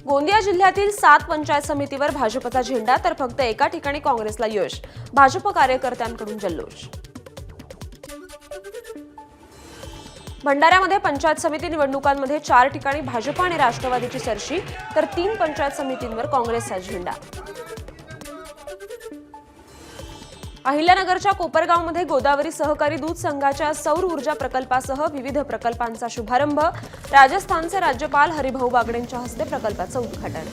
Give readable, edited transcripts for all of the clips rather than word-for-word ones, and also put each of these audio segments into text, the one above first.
गोंदिया जिल्ह्यातील 7 पंचायत समितीवर भाजपचा झेंडा तर फक्त एका ठिकाणी काँग्रेसला यश। भाजप कार्यकर्त्यांकडून जल्लोष। भंडाऱ्यामध्ये पंचायत समिती निवडणुकांमध्ये 4 ठिकाणी भाजप आणि राष्ट्रवादीची सरशी तर 3 पंचायत समितींवर काँग्रेसचा झेंडा। अहिल्यानगरच्या कोपरगावमध्ये गोदावरी सहकारी दूध संघाच्या सौर ऊर्जा प्रकल्पासह विविध प्रकल्पांचा शुभारंभ। राजस्थानचे राज्यपाल हरिभाऊ बागडेंच्या हस्ते प्रकल्पाचं उद्घाटन।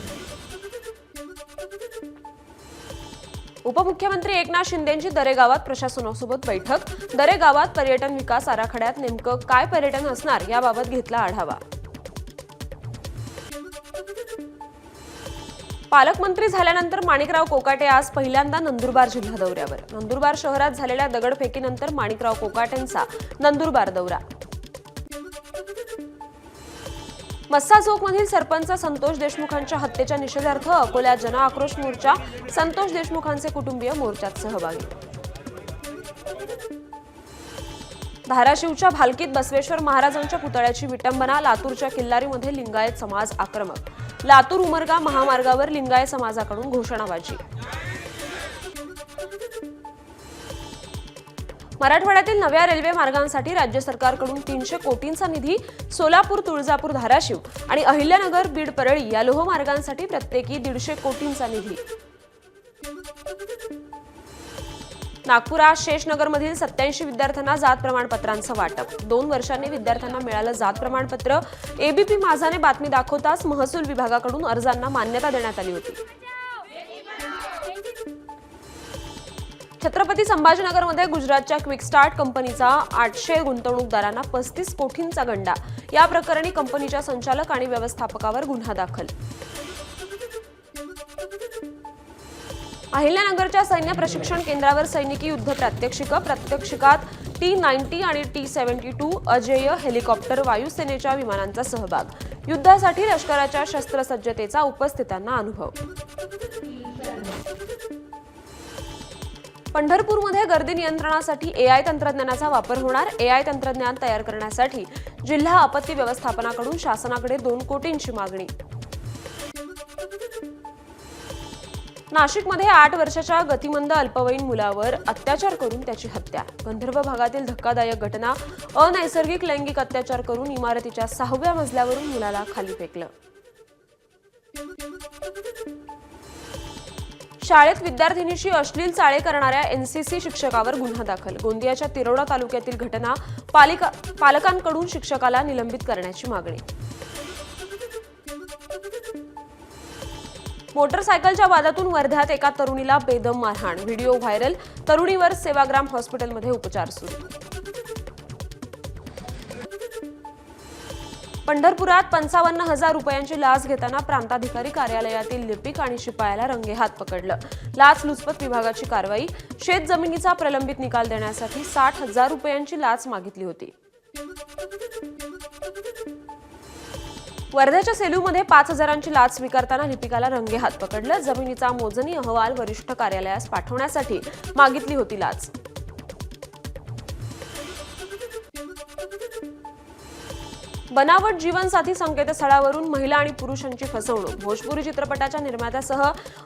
उपमुख्यमंत्री एकनाथ शिंदेंची दरेगावात प्रशासनासोबत बैठक। दरेगावात पर्यटन विकास आराखड्यात नेमकं काय पर्यटन असणार याबाबत घेतला आढावा। पालकमंत्री झाल्यानंतर माणिकराव कोकाटे आज पहिल्यांदा नंदुरबार जिल्हा दौऱ्यावर। नंदुरबार शहरात झालेल्या दगडफेकीनंतर माणिकराव कोकाटेंचा नंदुरबार दौरा। मस्साजोगमधील सरपंच संतोष देशमुखांच्या हत्येच्या निषेधार्थ अकोल्यात जनआक्रोश मोर्चा। संतोष देशमुखांचे कुटुंबीय मोर्चात सहभागी। धाराशिवच्या भालकीत बसवेश्वर महाराजांच्या पुतळ्याची विटंबना। लातूरच्या किल्लारीमध्ये लिंगायत समाज आक्रमक। लातूर उमरगा महामार्गावर लिंगायत समाजाकडून घोषणाबाजी। मराठवाड्यातील नव्या रेल्वे मार्गांसाठी राज्य सरकारकडून 300 कोटींचा निधी। सोलापूर तुळजापूर धाराशिव आणि अहिल्यानगर बीड परळी या लोहमार्गांसाठी प्रत्येकी 150 कोटींचा निधी। नागपुरात शेषनगरमधील 87 विद्यार्थ्यांना जात प्रमाणपत्रांचं वाटप। 2 वर्षांनी विद्यार्थ्यांना मिळालं जात प्रमाणपत्र। एबीपी माझाने बातमी दाखवताच महसूल विभागाकडून अर्जांना मान्यता देण्यात आली होती। छत्रपती संभाजीनगरमध्ये गुजरातच्या क्विक स्टार्ट कंपनीचा 800 गुंतवणूकदारांना 35 कोटींचा गंडा। या प्रकरणी कंपनीच्या संचालक आणि व्यवस्थापकावर गुन्हा दाखल। अहिल्यानगरच्या सैन्य प्रशिक्षण केंद्रावर सैनिकी युद्ध प्रात्यक्षिकात T-90 आणि T-72 अजेय हेलिकॉप्टर वायुसेनेच्या विमानांचा सहभाग। युद्धासाठी लष्कराच्या शस्त्रसज्जतेचा उपस्थितांना अनुभव। पंढरपूरमध्ये गर्दी नियंत्रणासाठी AI तंत्रज्ञानाचा वापर होणार। AI तंत्रज्ञान तयार करण्यासाठी जिल्हा आपत्ती व्यवस्थापनाकडून शासनाकडे 2 कोटींची मागणी। नाशिकमध्ये 8 वर्षाच्या गतिमंद अल्पवयीन मुलावर अत्याचार करून त्याची हत्या। गंधर्व भागातील धक्कादायक घटना। अनैसर्गिक लैंगिक अत्याचार करून इमारतीच्या 6व्या मजल्यावरून मुलाला खाली फेकलं। शाळेत विद्यार्थिनीशी अश्लील चाळे करणाऱ्या NCC शिक्षकावर गुन्हा दाखल। गोंदियाच्या तिरोडा तालुक्यातील घटना। पालकांकडून शिक्षकाला निलंबित करण्याची मागणी। मोटरसायकलच्या वादातून वर्ध्यात एका तरुणीला बेदम मारहाण। Video viral. तरुणीवर सेवाग्राम हॉस्पिटलमध्ये उपचार सुरू। पंढरपुरात 55,000 रुपयांची लाच घेताना प्रांताधिकारी कार्यालयातील लिपिक आणि शिपायाला रंगेहात पकडलं। लाचलुचपत विभागाची कारवाई। शेत जमिनीचा प्रलंबित निकाल देण्यासाठी 60,000 रुपयांची लाच मागितली होती। वर्ध्याच्या सेलूमध्ये 5,000ची लाच स्वीकारताना लिपिकाला रंगेहात पकडलं। जमिनीचा मोजणी अहवाल वरिष्ठ कार्यालयास पाठवण्यासाठी मागितली होती लाच। बनावट जीवनसाथी संकेतस्थळावरून महिला आणि पुरुषांची फसवणूक। भोजपुरी चित्रपटाच्या निर्मात्यासह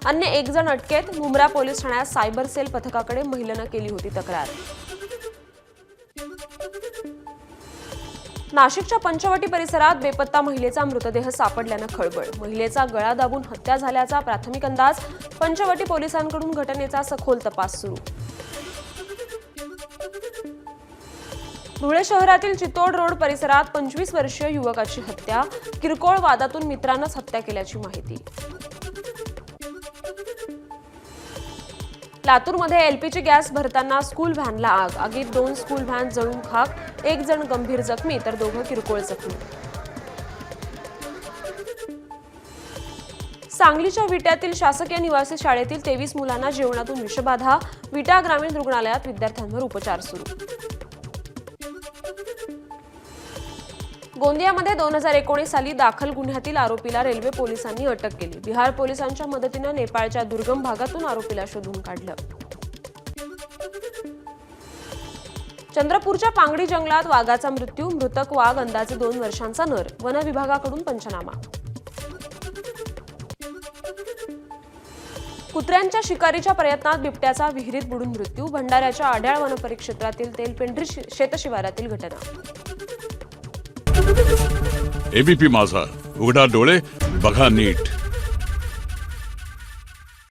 अन्य 1 जण अटकेत। मुंब्रा पोलीस ठाण्यात सायबर सेल पथकाकडे महिलेनं केली होती तक्रार। नाशिकच्या पंचवटी परिसरात बेपत्ता महिलेचा मृतदेह सापडल्यानं खळबळ। महिलेचा गळा दाबून हत्या झाल्याचा प्राथमिक अंदाज। पंचवटी पोलिसांकडून घटनेचा सखोल तपास सुरू। धुळे शहरातील चितोड रोड परिसरात 25 वर्षीय युवकाची हत्या। किरकोळ वादातून मित्रानंच हत्या केल्याची माहिती। लातूरमध्ये LPG गॅस भरताना स्कूल व्हॅनला आग। आगीत 2 स्कूल व्हॅन जळून खाक। 1 जण गंभीर जखमी तर 2 किरकोळ जखमी। सांगलीच्या विट्यातील शासकीय निवासी शाळेतील 23 मुलांना जेवणातून विषबाधा। विटा ग्रामीण रुग्णालयात विद्यार्थ्यांवर उपचार सुरू। गोंदियामध्ये 2019 साली दाखल गुन्ह्यातील आरोपीला रेल्वे पोलिसांनी अटक केली। बिहार पोलिसांच्या मदतीने नेपाळच्या दुर्गम भागातून आरोपीला शोधून काढलं। चंद्रपूरच्या पांगडी जंगलात वाघाचा मृत्यू। मृतक वाघ अंदाजे 2 वर्षांचा नर। वन विभागाकडून पंचनामा। कुत्र्यांच्या शिकारीच्या प्रयत्नात बिबट्याचा विहिरीत बुडून मृत्यू. भंडाऱ्याच्या आढ्याळ वनपरिक्षेत्रातील तेलपेंढरी शेतशिवारातील घटना. एबीपी माझा, उघडा डोळे बघा नीट.